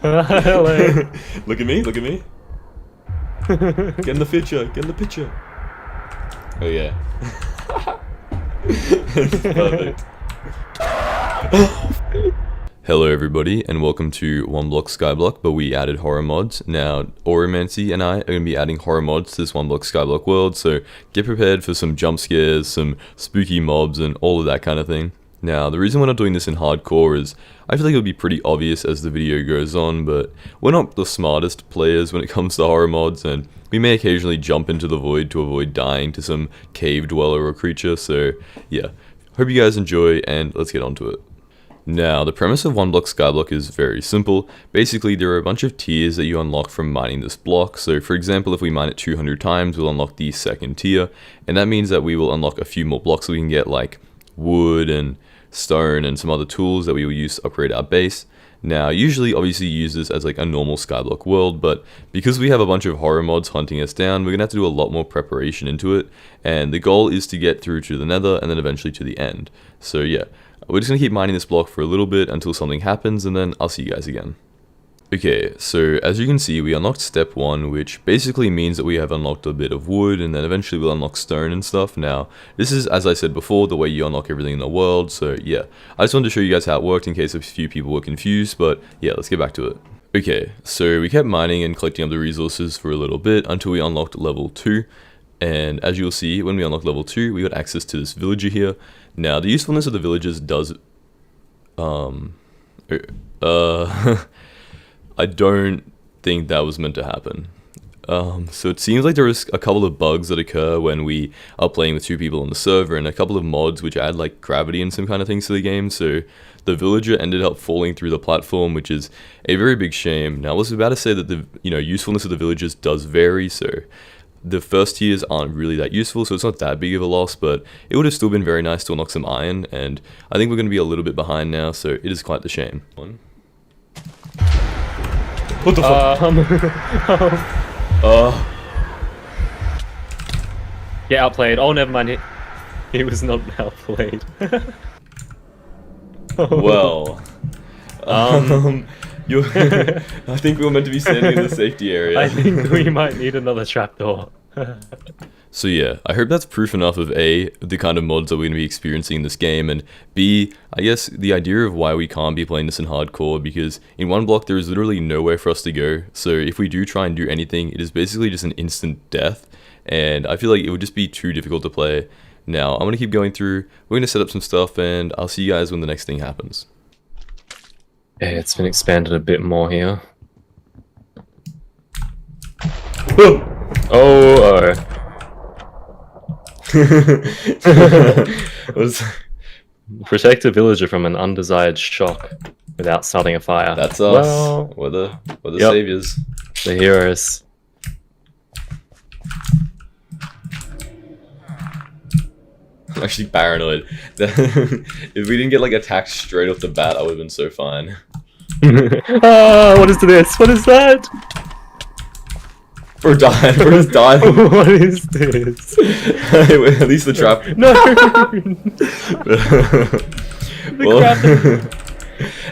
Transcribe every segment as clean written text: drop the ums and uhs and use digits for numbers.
Hello. Look at me, look at me. Get in the picture, get in the picture. Oh yeah. Perfect. Hello everybody, and welcome to One Block Skyblock, but we added horror mods. Now, Auromancy and I are going to be adding horror mods to this One Block Skyblock world, so get prepared for some jump scares, some spooky mobs, and all of that kind of thing. Now, the reason we're not doing this in hardcore is I feel like it'll be pretty obvious as the video goes on, but we're not the smartest players when it comes to horror mods, and we may occasionally jump into the void to avoid dying to some cave dweller or creature, so yeah. Hope you guys enjoy, and let's get on to it. Now, the premise of One Block Skyblock is very simple. Basically, there are a bunch of tiers that you unlock from mining this block. So, for example, if we mine it 200 times, we'll unlock the second tier. And that means that we will unlock a few more blocks so we can get, like, wood and stone and some other tools that we will use to upgrade our base. Now, usually, obviously, you use this as, like, a normal Skyblock world, but because we have a bunch of horror mods hunting us down, we're going to have to do a lot more preparation into it. And the goal is to get through to the Nether and then eventually to the end. So, yeah. We're just going to keep mining this block for a little bit until something happens, and then I'll see you guys again. Okay, so as you can see, we unlocked step 1, which basically means that we have unlocked a bit of wood, and then eventually we'll unlock stone and stuff. Now, this is, as I said before, the way you unlock everything in the world, so yeah. I just wanted to show you guys how it worked in case a few people were confused, but yeah, let's get back to it. Okay, so we kept mining and collecting up the resources for a little bit until we unlocked level 2. And as you'll see, when we unlock level 2, we got access to this villager here. Now, the usefulness of the villagers does... I don't think that was meant to happen. So it seems like there is a couple of bugs that occur when we are playing with 2 people on the server, and a couple of mods which add like gravity and some kind of things to the game, so the villager ended up falling through the platform, which is a very big shame. Now, I was about to say that the usefulness of the villagers does vary, so the first tiers aren't really that useful, so it's not that big of a loss, but it would have still been very nice to unlock some iron, and I think we're going to be a little bit behind now, so it is quite the shame. What the fuck? Get outplayed. Oh, never mind. He was not outplayed. Well, I think we were meant to be standing in the safety area. I think we might need another trapdoor. So yeah, I hope that's proof enough of A, the kind of mods that we're going to be experiencing in this game, and B, I guess the idea of why we can't be playing this in hardcore, because in one block there is literally nowhere for us to go, so if we do try and do anything, it is basically just an instant death, and I feel like it would just be too difficult to play. Now, I'm going to keep going through, we're going to set up some stuff, and I'll see you guys when the next thing happens. Yeah, it's been expanded a bit more here. Oh, protect a villager from an undesired shock without starting a fire. That's us. Well, we're the saviors. The heroes. I'm actually paranoid. If we didn't get like attacked straight off the bat, I would have been so fine. What is this? What is that? We're dying. We're just dying. What is this? At least the trap. No. Well,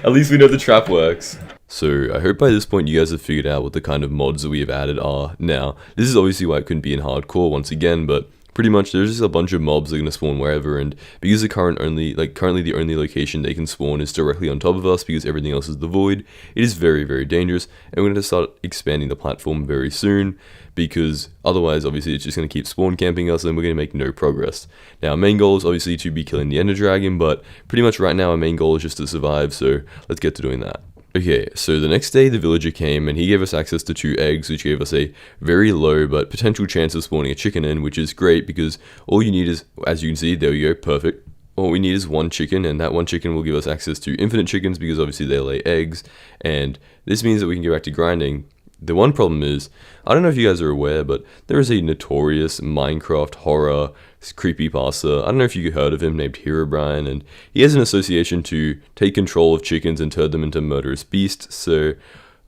at least we know the trap works. So I hope by this point you guys have figured out what the kind of mods that we have added are. Now, this is obviously why it couldn't be in hardcore once again, but pretty much there's just a bunch of mobs that are going to spawn wherever, and because the currently the only location they can spawn is directly on top of us because everything else is the void, it is very, very dangerous, and we're going to start expanding the platform very soon, because otherwise obviously it's just going to keep spawn camping us and we're going to make no progress. Now, our main goal is obviously to be killing the Ender Dragon, but pretty much right now our main goal is just to survive, so let's get to doing that. Okay, so the next day the villager came and he gave us access to 2 eggs, which gave us a very low but potential chance of spawning a chicken in, which is great because all you need is, as you can see, there we go, perfect. All we need is 1 chicken, and that 1 chicken will give us access to infinite chickens because obviously they lay eggs, and this means that we can get back to grinding. The one problem is, I don't know if you guys are aware, but there is a notorious Minecraft horror creepypasta. I don't know if you heard of him, named Herobrine, and he has an association to take control of chickens and turn them into murderous beasts. So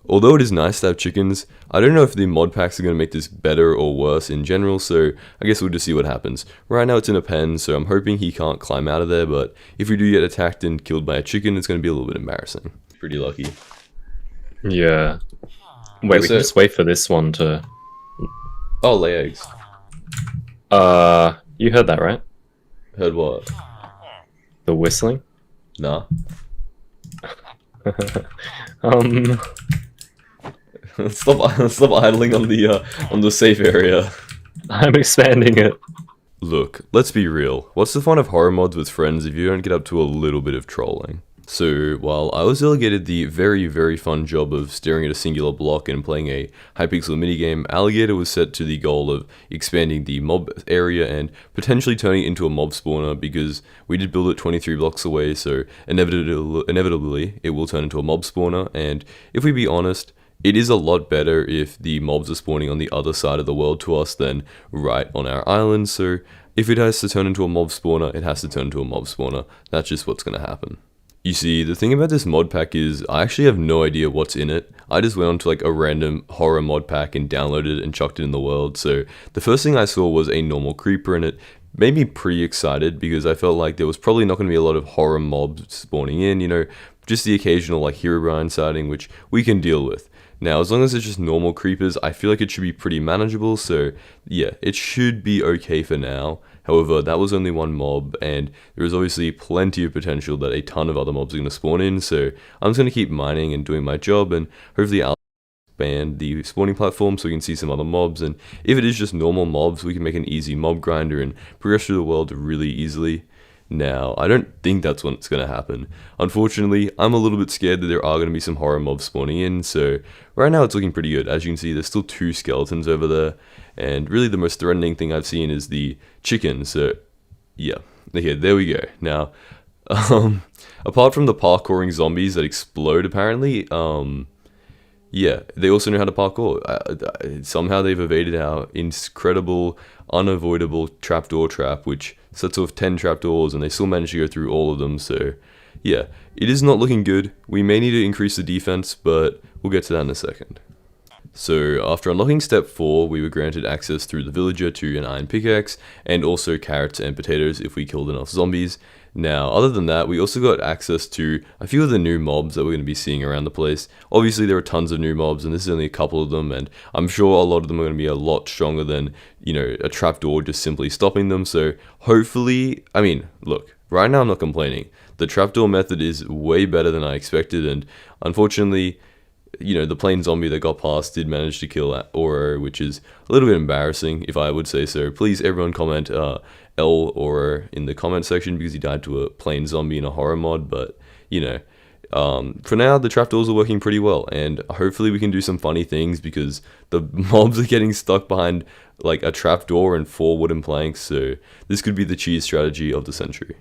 although it is nice to have chickens, I don't know if the mod packs are going to make this better or worse in general, so I guess we'll just see what happens. Right now it's in a pen, so I'm hoping he can't climb out of there, but if we do get attacked and killed by a chicken, it's going to be a little bit embarrassing. Pretty lucky. Yeah. Wait, we Also, can just wait for this one to. oh, lay eggs. You heard that, right? Heard what? The whistling. Nah. um. Stop idling on the safe area. I'm expanding it. Look, let's be real. What's the fun of horror mods with friends if you don't get up to a little bit of trolling? So, while I was delegated the very, very fun job of staring at a singular block and playing a Hypixel minigame, Alligator was set to the goal of expanding the mob area and potentially turning it into a mob spawner, because we did build it 23 blocks away, so inevitably it will turn into a mob spawner. And if we be honest, it is a lot better if the mobs are spawning on the other side of the world to us than right on our island, so if it has to turn into a mob spawner, it has to turn into a mob spawner. That's just what's going to happen. You see, the thing about this mod pack is I actually have no idea what's in it. I just went onto like a random horror mod pack and downloaded it and chucked it in the world. So the first thing I saw was a normal creeper, and it made me pretty excited because I felt like there was probably not going to be a lot of horror mobs spawning in, just the occasional like Herobrine sighting, which we can deal with. Now, as long as it's just normal creepers, I feel like it should be pretty manageable, so yeah, it should be okay for now. However, that was only one mob, and there is obviously plenty of potential that a ton of other mobs are going to spawn in, so I'm just going to keep mining and doing my job, and hopefully I'll expand the spawning platform so we can see some other mobs, and if it is just normal mobs, we can make an easy mob grinder and progress through the world really easily. Now, I don't think that's what's going to happen. Unfortunately, I'm a little bit scared that there are going to be some horror mobs spawning in, so right now it's looking pretty good. As you can see, there's still 2 skeletons over there, and really the most threatening thing I've seen is the chicken, so yeah. Okay, there we go. Now, apart from the parkouring zombies that explode apparently, yeah, they also know how to parkour. Somehow they've evaded our incredible, unavoidable trapdoor trap, which sets off 10 trapdoors, and they still manage to go through all of them, so yeah, it is not looking good. We may need to increase the defense, but we'll get to that in a second. So after unlocking step 4, we were granted access through the villager to an iron pickaxe, and also carrots and potatoes if we killed enough zombies. Now, other than that, we also got access to a few of the new mobs that we're going to be seeing around the place. Obviously, there are tons of new mobs, and this is only a couple of them, and I'm sure a lot of them are going to be a lot stronger than, a trapdoor just simply stopping them. So hopefully, I mean, look, right now I'm not complaining. The trapdoor method is way better than I expected, and unfortunately, the plain zombie that got past did manage to kill Oro, which is a little bit embarrassing, if I would say so. Please, everyone comment L Oro in the comment section, because he died to a plain zombie in a horror mod, but, for now, the trapdoors are working pretty well, and hopefully we can do some funny things, because the mobs are getting stuck behind, like, a trapdoor and 4 wooden planks, so this could be the cheese strategy of the century.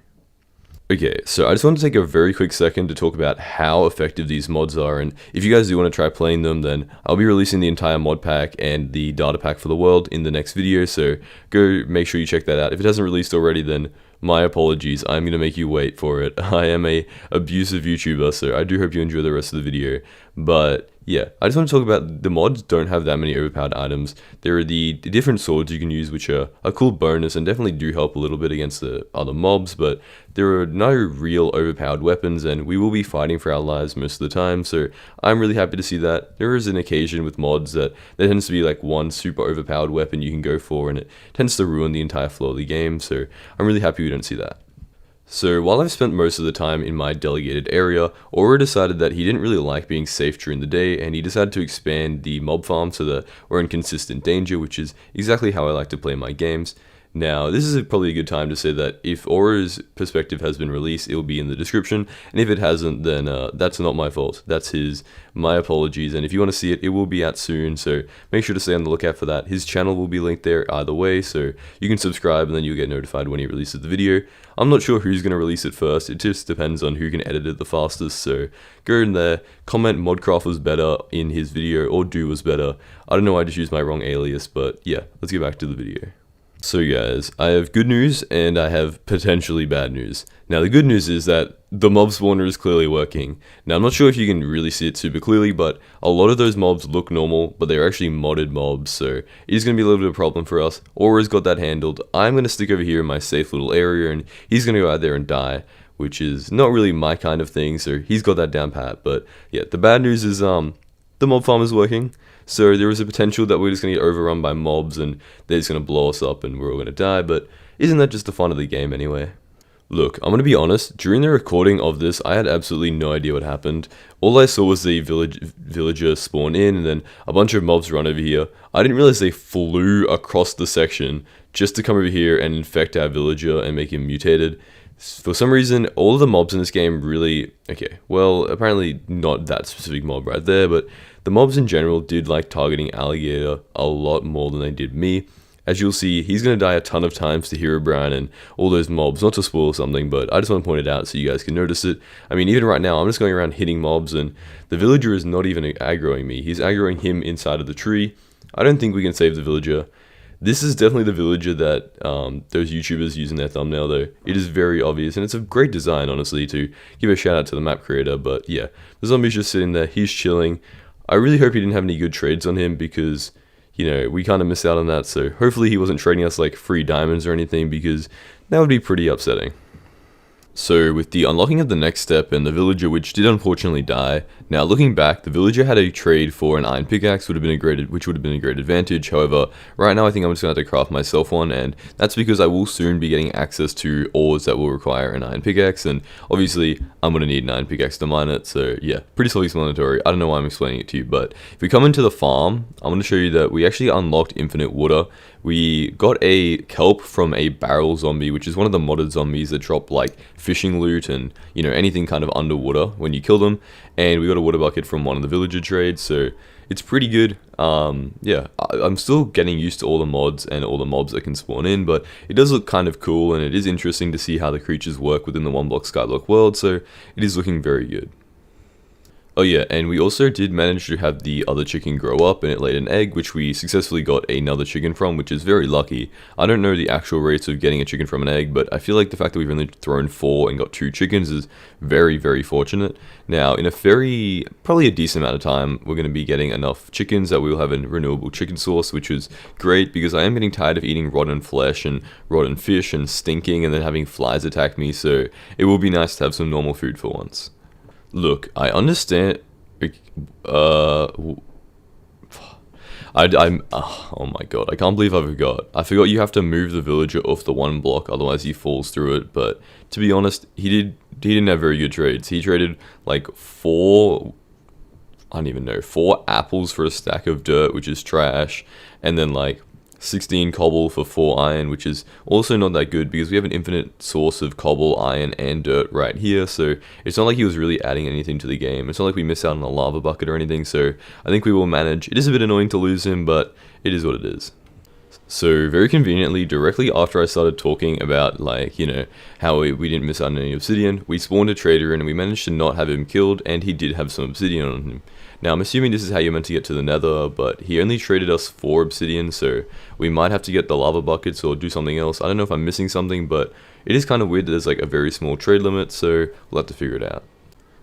Okay, so I just want to take a very quick second to talk about how effective these mods are, and if you guys do want to try playing them, then I'll be releasing the entire mod pack and the data pack for the world in the next video, so go make sure you check that out. If it hasn't released already, then my apologies, I'm going to make you wait for it. I am a abusive YouTuber, so I do hope you enjoy the rest of the video, but yeah, I just want to talk about the mods don't have that many overpowered items. There are the different swords you can use, which are a cool bonus and definitely do help a little bit against the other mobs, but there are no real overpowered weapons, and we will be fighting for our lives most of the time, so I'm really happy to see that. There is an occasion with mods that there tends to be like one super overpowered weapon you can go for, and it tends to ruin the entire flow of the game, so I'm really happy we don't see that. So while I've spent most of the time in my delegated area, Aura decided that he didn't really like being safe during the day, and he decided to expand the mob farm so that we're in consistent danger, which is exactly how I like to play my games. Now, this is probably a good time to say that if Aura's perspective has been released, it will be in the description, and if it hasn't, then that's not my fault. That's his. My apologies, and if you want to see it, it will be out soon, so make sure to stay on the lookout for that. His channel will be linked there either way, so you can subscribe and then you'll get notified when he releases the video. I'm not sure who's going to release it first, it just depends on who can edit it the fastest, so go in there, comment Modcraft was better in his video, or Do was better. I don't know, I just used my wrong alias, but yeah, let's get back to the video. So guys, I have good news and I have potentially bad news. Now the good news is that the mob spawner is clearly working. Now I'm not sure if you can really see it super clearly, but a lot of those mobs look normal, but they're actually modded mobs, so it is going to be a little bit of a problem for us. Aura's got that handled. I'm going to stick over here in my safe little area, and he's going to go out there and die, which is not really my kind of thing, so he's got that down pat. But yeah, the bad news is the mob farm is working. So there is a potential that we're just going to get overrun by mobs and they're just going to blow us up and we're all going to die. But isn't that just the fun of the game anyway? Look, I'm going to be honest, during the recording of this, I had absolutely no idea what happened. All I saw was the villager spawn in and then a bunch of mobs run over here. I didn't realize they flew across the section just to come over here and infect our villager and make him mutated. For some reason, all of the mobs in this game really... Okay, well, apparently not that specific mob right there, but the mobs in general did like targeting Alligator a lot more than they did me. As you'll see, he's going to die a ton of times to Herobrine and all those mobs, not to spoil something, but I just want to point it out so you guys can notice it. I mean, even right now, I'm just going around hitting mobs, and the villager is not even aggroing me. He's aggroing him inside of the tree. I don't think we can save the villager. This is definitely the villager that those YouTubers use in their thumbnail, though. It is very obvious, and it's a great design, honestly, to give a shout out to the map creator, but yeah. The zombie's just sitting there, he's chilling. I really hope he didn't have any good trades on him, because... you know, we kind of missed out on that, so hopefully he wasn't trading us like free diamonds or anything, because that would be pretty upsetting. So with the unlocking of the next step and the villager, which did unfortunately die, now looking back, the villager had a trade for an iron pickaxe, which would have been a great advantage. However, right now I think I'm just going to have to craft myself one, and that's because I will soon be getting access to ores that will require an iron pickaxe, and obviously I'm going to need an iron pickaxe to mine it, so yeah, pretty self-explanatory. I don't know why I'm explaining it to you, but if we come into the farm, I'm going to show you that we actually unlocked infinite water. We got a kelp from a barrel zombie, which is one of the modded zombies that drop like fishing loot and, you know, anything kind of underwater when you kill them. And we got a water bucket from one of the villager trades, so it's pretty good. Yeah, I'm still getting used to all the mods and all the mobs that can spawn in, but it does look kind of cool, and it is interesting to see how the creatures work within the one block Skyblock world, so it is looking very good. Oh yeah, and we also did manage to have the other chicken grow up, and it laid an egg, which we successfully got another chicken from, which is very lucky. I don't know the actual rates of getting a chicken from an egg, but I feel like the fact that we've only thrown 4 and got 2 chickens is very, very fortunate. Now, in probably a decent amount of time, we're going to be getting enough chickens that we will have a renewable chicken source, which is great, because I am getting tired of eating rotten flesh and rotten fish and stinking and then having flies attack me, so it will be nice to have some normal food for once. Look, I understand. Oh my god, I can't believe I forgot. I forgot you have to move the villager off the one block, otherwise he falls through it. But to be honest, he didn't have very good trades. He traded like 4 apples for a stack of dirt, which is trash, and then like 16 cobble for 4 iron, which is also not that good because we have an infinite source of cobble, iron, and dirt right here, so it's not like he was really adding anything to the game. It's not like we miss out on a lava bucket or anything, so I think we will manage. It is a bit annoying to lose him, but it is what it is. So very conveniently, directly after I started talking about, like, you know, how we didn't miss out on any obsidian, we spawned a trader and we managed to not have him killed, and he did have some obsidian on him. Now, I'm assuming this is how you're meant to get to the nether, but he only traded us 4 obsidian, so we might have to get the lava buckets or do something else. I don't know if I'm missing something, but it is kind of weird that there's like a very small trade limit, so we'll have to figure it out.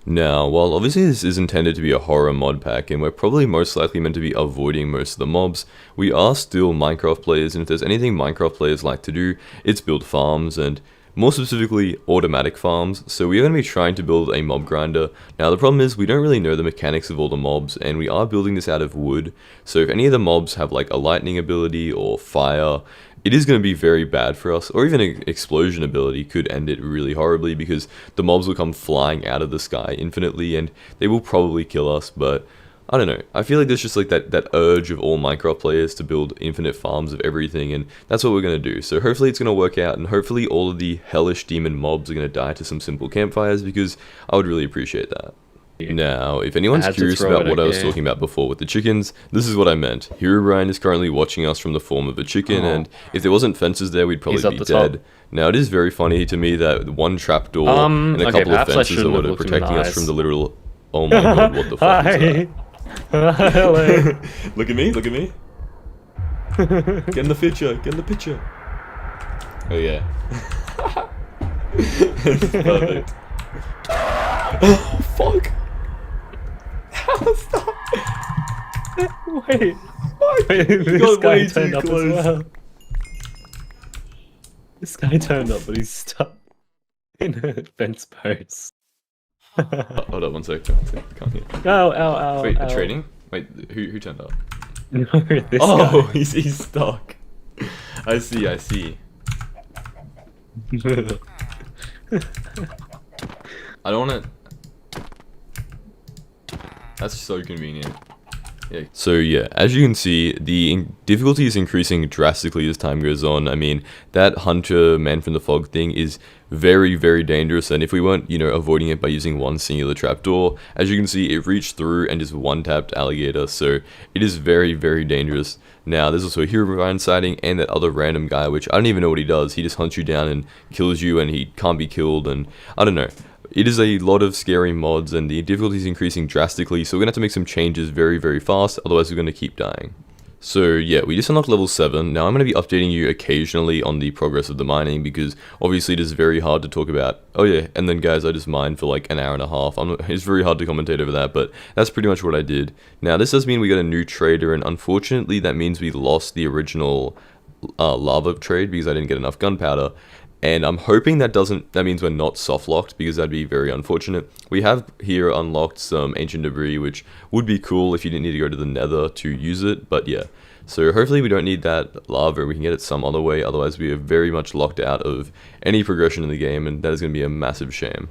Now, while obviously this is intended to be a horror mod pack, and we're probably most likely meant to be avoiding most of the mobs, we are still Minecraft players, and if there's anything Minecraft players like to do, it's build farms, and more specifically, automatic farms. So we are going to be trying to build a mob grinder. Now the problem is we don't really know the mechanics of all the mobs, and we are building this out of wood. So if any of the mobs have like a lightning ability or fire, it is going to be very bad for us, or even an explosion ability could end it really horribly, because the mobs will come flying out of the sky infinitely and they will probably kill us. But I don't know, I feel like there's just like that urge of all Minecraft players to build infinite farms of everything, and that's what we're going to do. So hopefully it's going to work out, and hopefully all of the hellish demon mobs are going to die to some simple campfires, because I would really appreciate that. Now, if anyone's curious about what I was talking about before with the chickens, this is what I meant. Herobrine is currently watching us from the form of a chicken, and if there wasn't fences there, we'd probably be dead. Now, it is very funny to me that one trapdoor and a couple of fences are what are protecting us from the literal... Oh my god, what the fuck is that? Hello. Look at me, look at me. Get in the picture, get in the picture. Oh yeah. It's perfect. Oh fuck. Stop. Wait, this guy turned up as well. This guy turned up, but he's stuck in a fence post. Hold on 1 sec. I can't hear. Ow, ow, ow. Wait, ow. trading? Wait, who turned up? No, this Oh, guy. he's stuck. I see. I don't want to. That's so convenient. Yeah. So yeah, as you can see, the difficulty is increasing drastically as time goes on. I mean, that hunter man from the fog thing is very, very dangerous, and if we weren't, avoiding it by using one singular trapdoor, as you can see, it reached through and just one-tapped alligator, so it is very, very dangerous. Now, there's also a Herobrine sighting and that other random guy, which I don't even know what he does. He just hunts you down and kills you, and he can't be killed, and I don't know. It is a lot of scary mods, and the difficulty is increasing drastically, so we're going to have to make some changes very, very fast, otherwise we're going to keep dying. So yeah, we just unlocked level 7. Now I'm going to be updating you occasionally on the progress of the mining, because obviously it is very hard to talk about, oh yeah, and then guys, I just mined for like an hour and a half. It's very hard to commentate over that, but that's pretty much what I did. Now this does mean we got a new trader, and unfortunately that means we lost the original lava trade because I didn't get enough gunpowder. And I'm hoping that means we're not soft locked, because that'd be very unfortunate. We have here unlocked some ancient debris, which would be cool if you didn't need to go to the Nether to use it, but yeah. So hopefully we don't need that lava, we can get it some other way, otherwise we are very much locked out of any progression in the game, and that is going to be a massive shame.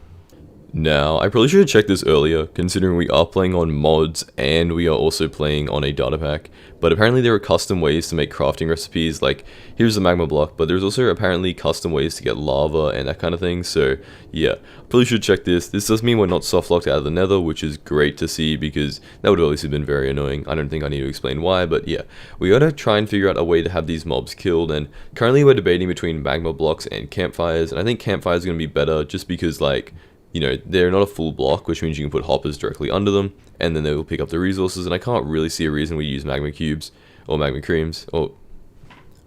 Now, I probably should have checked this earlier, considering we are playing on mods and we are also playing on a data pack, but apparently there are custom ways to make crafting recipes, like here's the magma block, but there's also apparently custom ways to get lava and that kind of thing, so yeah, probably should check this. This does mean we're not soft locked out of the Nether, which is great to see, because that would obviously have been very annoying. I don't think I need to explain why, but yeah, we gotta try and figure out a way to have these mobs killed, and currently we're debating between magma blocks and campfires, and I think campfires is gonna be better just because, like, they're not a full block, which means you can put hoppers directly under them, and then they will pick up the resources, and I can't really see a reason we use magma cubes, or magma creams, or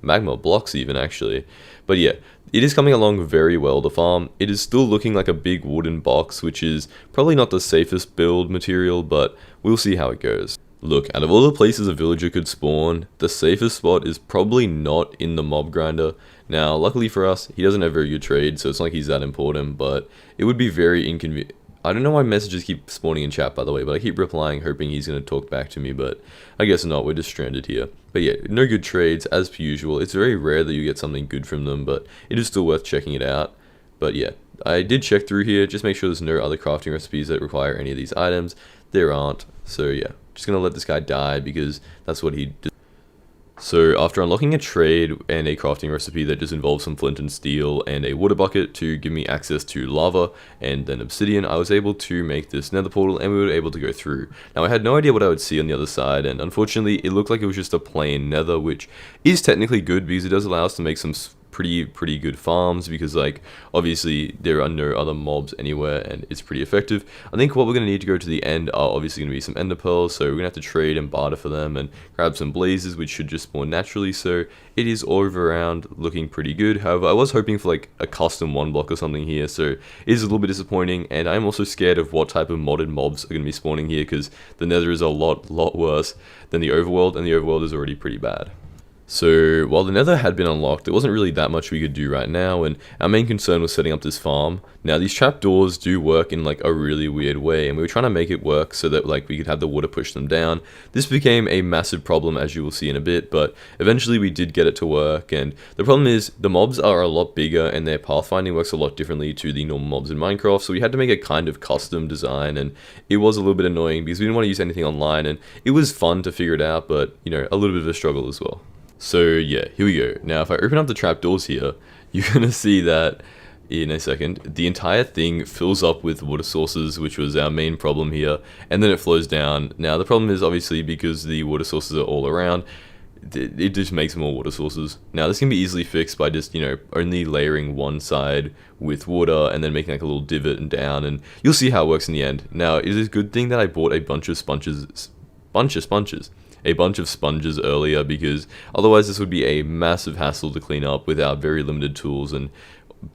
magma blocks even, actually. But yeah, it is coming along very well, the farm. It is still looking like a big wooden box, which is probably not the safest build material, but we'll see how it goes. Look, out of all the places a villager could spawn, the safest spot is probably not in the mob grinder. Now, luckily for us, he doesn't have very good trade, so it's not like he's that important, but it would be very inconvenient. I don't know why messages keep spawning in chat, by the way, but I keep replying hoping he's going to talk back to me, but I guess not, we're just stranded here. But yeah, no good trades, as per usual. It's very rare that you get something good from them, but it is still worth checking it out. But yeah, I did check through here, just make sure there's no other crafting recipes that require any of these items. There aren't, so yeah, just going to let this guy die because that's what he did. So after unlocking a trade and a crafting recipe that just involves some flint and steel and a water bucket to give me access to lava and then obsidian, I was able to make this nether portal, and we were able to go through. Now I had no idea what I would see on the other side, and unfortunately it looked like it was just a plain nether, which is technically good because it does allow us to make some pretty good farms, because like obviously there are no other mobs anywhere and it's pretty effective. I think what we're going to need to go to the end are obviously going to be some ender pearls, so we're going to have to trade and barter for them and grab some blazes, which should just spawn naturally, so it is all around looking pretty good. However, I was hoping for like a custom one block or something here, so it is a little bit disappointing, and I'm also scared of what type of modded mobs are going to be spawning here, because the nether is a lot worse than the overworld, and the overworld is already pretty bad. So while the nether had been unlocked, there wasn't really that much we could do right now, and our main concern was setting up this farm. Now these trapdoors do work in like a really weird way, and we were trying to make it work so that like we could have the water push them down. This became a massive problem, as you will see in a bit, but eventually we did get it to work. And the problem is the mobs are a lot bigger and their pathfinding works a lot differently to the normal mobs in Minecraft, so we had to make a kind of custom design, and it was a little bit annoying because we didn't want to use anything online, and it was fun to figure it out, but a little bit of a struggle as well. So yeah, here we go. Now if I open up the trapdoors here, you're going to see that in a second, the entire thing fills up with water sources, which was our main problem here, and then it flows down. Now the problem is obviously because the water sources are all around, it just makes more water sources. Now this can be easily fixed by just, only layering one side with water and then making like a little divot and down, and you'll see how it works in the end. Now it is a good thing that I bought a bunch of sponges earlier, because otherwise this would be a massive hassle to clean up with our very limited tools, and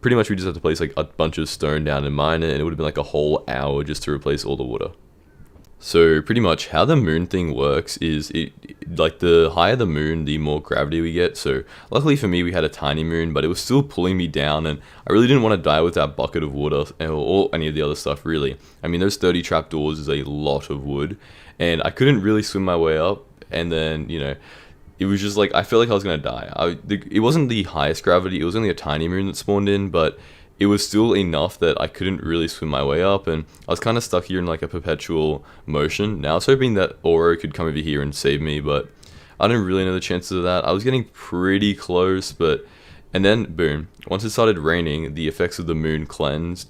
pretty much we just have to place like a bunch of stone down and mine it, and it would have been like a whole hour just to replace all the water. So pretty much how the moon thing works is like the higher the moon, the more gravity we get. So luckily for me we had a tiny moon, but it was still pulling me down, and I really didn't want to die with that bucket of water or any of the other stuff really. I mean, those 30 trapdoors is a lot of wood, and I couldn't really swim my way up, and then, you know, it was just like, I felt like I was gonna die. It wasn't the highest gravity, it was only a tiny moon that spawned in, but it was still enough that I couldn't really swim my way up, and I was kind of stuck here in like a perpetual motion. Now I was hoping that Oro could come over here and save me, but I didn't really know the chances of that. I was getting pretty close, but, and then boom, once it started raining, the effects of the moon cleansed.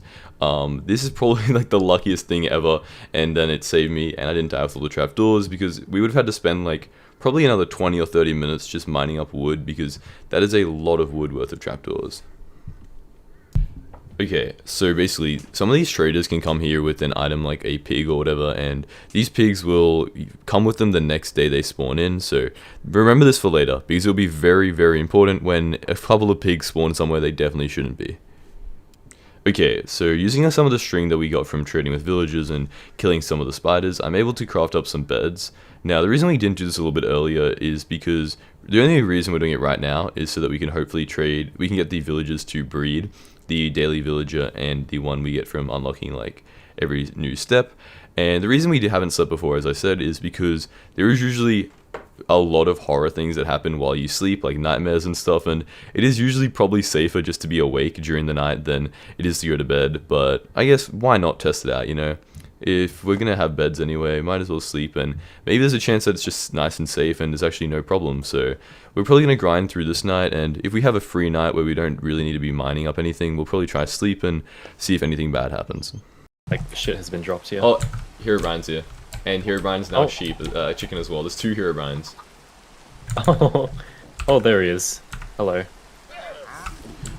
This is probably like the luckiest thing ever, and then it saved me, and I didn't die with all the trapdoors, because we would have had to spend like probably another 20 or 30 minutes just mining up wood, because that is a lot of wood worth of trapdoors. Okay, so basically, some of these traders can come here with an item like a pig or whatever, and these pigs will come with them the next day they spawn in, so remember this for later, because it'll be very, very important when a couple of pigs spawn somewhere they definitely shouldn't be. Okay, so using some of the string that we got from trading with villagers and killing some of the spiders, I'm able to craft up some beds. Now, the reason we didn't do this a little bit earlier is because the only reason we're doing it right now is so that we can hopefully trade, we can get the villagers to breed, the daily villager and the one we get from unlocking like every new step. And the reason we haven't slept before, as I said, is because there is usually a lot of horror things that happen while you sleep, like nightmares and stuff, and it is usually probably safer just to be awake during the night than it is to go to bed. But I guess why not test it out, you know? If we're gonna have beds anyway, might as well sleep, and maybe there's a chance that it's just nice and safe and there's actually no problem. So we're probably gonna grind through this night, and if we have a free night where we don't really need to be mining up anything, we'll probably try sleep and see if anything bad happens. Like shit has been dropped here. Oh, Herobrine's here. And Herobrine's now Oh. a sheep, chicken as well. There's 2 Herobrines. Oh, there he is. Hello.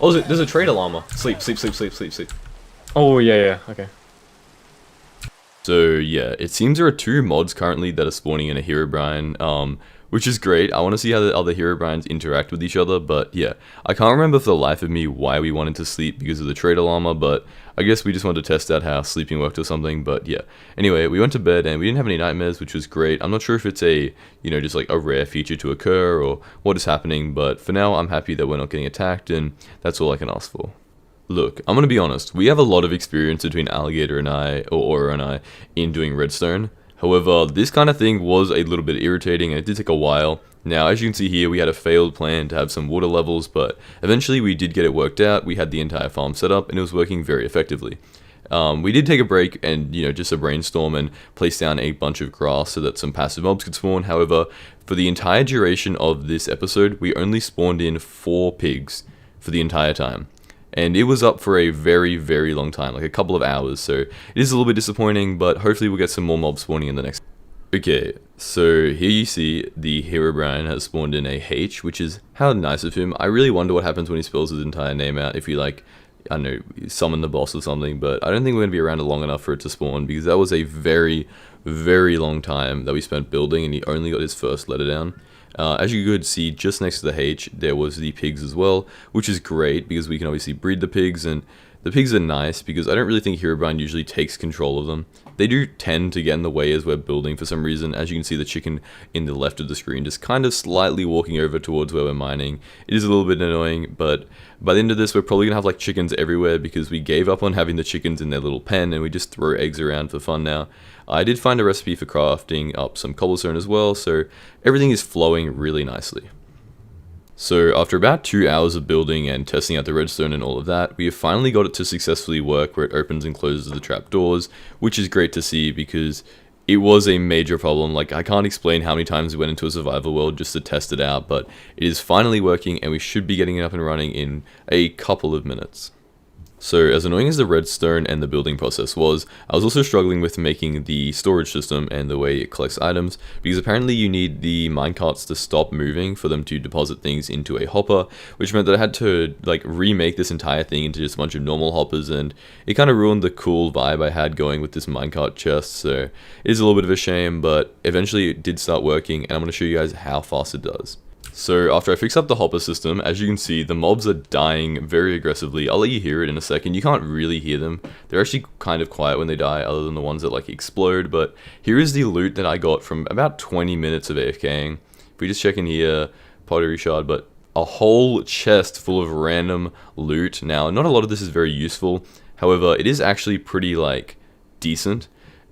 Oh, there's a trader llama. Sleep, sleep, sleep, sleep, sleep, sleep. Oh, yeah, okay. So yeah, it seems there are 2 mods currently that are spawning in a Herobrine, which is great. I want to see how the other Herobrines interact with each other, but yeah, I can't remember for the life of me why we wanted to sleep because of the trader llama, but I guess we just wanted to test out how sleeping worked or something. But yeah, anyway, we went to bed and we didn't have any nightmares, which was great. I'm not sure if it's a, you know, just like a rare feature to occur or what is happening, but for now I'm happy that we're not getting attacked, and that's all I can ask for. Look, I'm gonna be honest, we have a lot of experience between Alligator and I, or Aura and I, in doing redstone. However, this kind of thing was a little bit irritating and it did take a while. Now, as you can see here, we had a failed plan to have some water levels, but eventually we did get it worked out. We had the entire farm set up and it was working very effectively. We did take a break and, you know, just a brainstorm and place down a bunch of grass so that some passive mobs could spawn. However, for the entire duration of this episode, we only spawned in 4 pigs for the entire time. And it was up for a very, very long time, like a couple of hours, so it is a little bit disappointing, but hopefully we'll get some more mobs spawning in the next. Okay, so here you see the Herobrine has spawned in a H, which is how nice of him. I really wonder what happens when he spells his entire name out, if he like, I don't know, summon the boss or something, but I don't think we're going to be around long enough for it to spawn, because that was a very, very long time that we spent building, and he only got his first letter down. As you could see, just next to the H, there was the pigs as well, which is great because we can obviously breed the pigs, and the pigs are nice because I don't really think Herobrine usually takes control of them. They do tend to get in the way as we're building for some reason. As you can see, the chicken in the left of the screen just kind of slightly walking over towards where we're mining. It is a little bit annoying, but by the end of this, we're probably going to have like chickens everywhere because we gave up on having the chickens in their little pen and we just throw eggs around for fun now. I did find a recipe for crafting up some cobblestone as well, so everything is flowing really nicely. So after about 2 hours of building and testing out the redstone and all of that, we have finally got it to successfully work where it opens and closes the trapdoors, which is great to see because it was a major problem. Like, I can't explain how many times we went into a survival world just to test it out, but it is finally working and we should be getting it up and running in a couple of minutes. So as annoying as the redstone and the building process was, I was also struggling with making the storage system and the way it collects items, because apparently you need the minecarts to stop moving for them to deposit things into a hopper, which meant that I had to like remake this entire thing into just a bunch of normal hoppers, and it kind of ruined the cool vibe I had going with this minecart chest, so it is a little bit of a shame, but eventually it did start working, and I'm going to show you guys how fast it does. So after I fix up the hopper system, as you can see, the mobs are dying very aggressively. I'll let you hear it in a second. You can't really hear them. They're actually kind of quiet when they die, other than the ones that like explode. But here is the loot that I got from about 20 minutes of AFKing. If we just check in here, pottery shard, but a whole chest full of random loot. Now, not a lot of this is very useful. However, it is actually pretty like decent.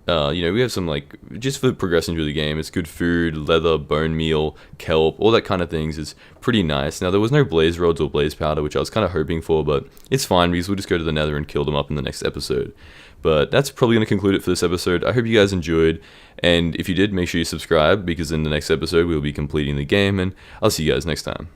we have some, like, just for progressing through the game, it's good food, leather, bone meal, kelp, all that kind of things is pretty nice. Now, there was no blaze rods or blaze powder, which I was kind of hoping for, but it's fine because we'll just go to the Nether and kill them up in the next episode. But that's probably going to conclude it for this episode. I hope you guys enjoyed, and if you did, make sure you subscribe, because in the next episode we'll be completing the game, and I'll see you guys next time.